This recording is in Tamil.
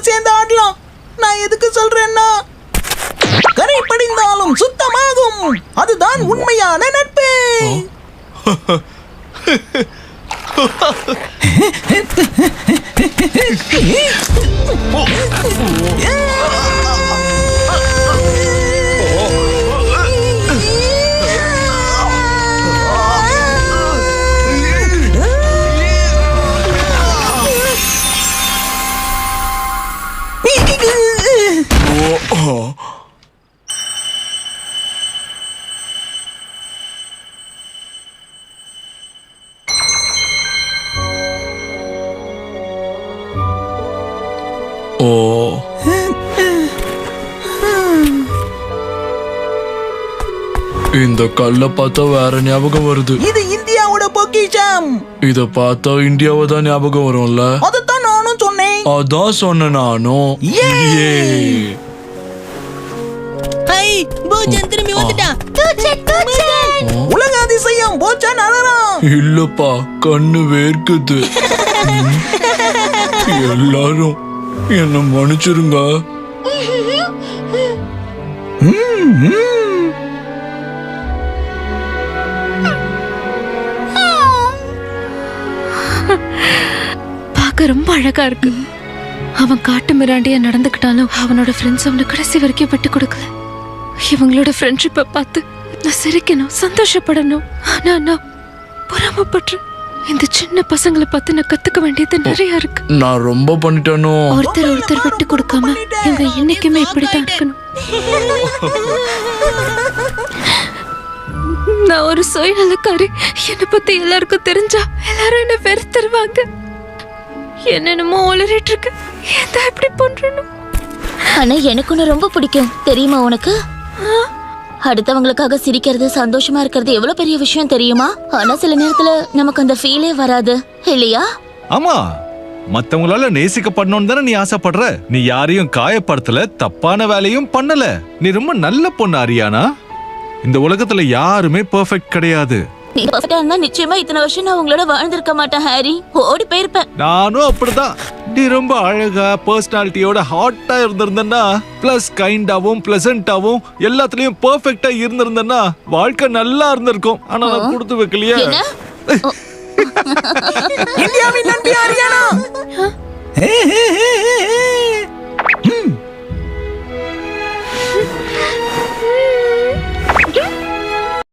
எல்லாரும் சேர்ந்து ஆடலாம். நான் எதுக்கு சொல்றேன்னா, கரை படிந்தாலும் சுத்தமாகும். அதுதான் உண்மையான நட்பு. இந்த கல்ல பார்த்தா வேற ஞாபகம் வருது. இது இந்தியாவோட பொக்கிஷம். இத பார்த்தா இந்தியாவை தான் ஞாபகம் வரும்ல. அதத்தான் நானும் சொன்னேன். அதான் சொன்னேன் நானும். உலக அதிசயம் போச்சான் அழறான். இல்லப்பா, கண்ணு வேர்க்குது. எல்லாரும் என்ன மன்னிச்சிருங்க. பார்க்க ரொம்ப அழகா இருக்கு. அவன் காட்டு மிராண்டியா நடந்துக்கிட்டாலும் அவனோட ஃப்ரெண்ட்ஸ் அவனை கடைசி வரைக்கும் விட்டு கொடுக்கல. இவங்களோட ஃப்ரெண்ட்ஷிப்பை பார்த்து நான் சிரிக்கணும், சந்தோஷப்படணும். ஆனா நான் பொறாமப்பட்டு இந்த சின்ன பசங்களை பார்த்து நான் கத்துக்க வேண்டியது நிறைய இருக்கு. நான் ரொம்ப பண்ணிட்டேனோ. ஒருத்தர் விட்டு கொடுக்காம இவங்க என்னைக்குமே இப்படித்தான் இருக்கணும். நான் ஒரு சுயநலக்காரி. என்னை பத்தி எல்லாருக்கும் தெரிஞ்சா எல்லாரும் என்ன வெறுத்துருவாங்க. என்னென்னமோ உளறிட்டு இருக்கு. ஏன் இப்படி பண்றணும்? ஆனா எனக்கு ஒண்ணு ரொம்ப பிடிக்கும் தெரியுமா உனக்கு? அடுத்தவங்களுக்காக சிரிக்கிறது, சந்தோஷமா இருக்கிறது எவ்வளவு பெரிய விஷயம் தெரியுமா? ஆனா சில நேரத்துல நமக்கு அந்த ஃபீலே வராது இல்லையா? ஆமா, மத்தவங்களால நேசிக்கப்படணும்னு தானே நீ ஆசைப்படுற. நீ யாரையும் காயப்படுத்தல, தப்பான வேலையும் பண்ணல. நீ ரொம்ப நல்ல பொண்ணு அரியானா. இந்த உலகத்துல யாருமே பெர்ஃபெக்ட் கிடையாது. நீ பெர்ஃபெக்ட்டா இருந்தா நிச்சயமா இத்தனை வருஷம் நான் உங்களோட வாழ்ந்திருக்க மாட்டேன் ஹாரி. ஓடி போயிருப்பேன். நானும் அப்படிதான். நீ ரொம்ப அழகா பர்சனாலிட்டியோட ஹாட்டா இருந்திருந்தா, பிளஸ் கைண்டாவும் பிளசண்டாவும் எல்லாத்துலயும் பெர்ஃபெக்ட்டா இருந்திருந்தா வாழ்க்கை நல்லா இருந்திருக்கும். ஆனா நான் கொடுத்து வைக்கலையே. இந்தியாவின் நம்பி அரியானா.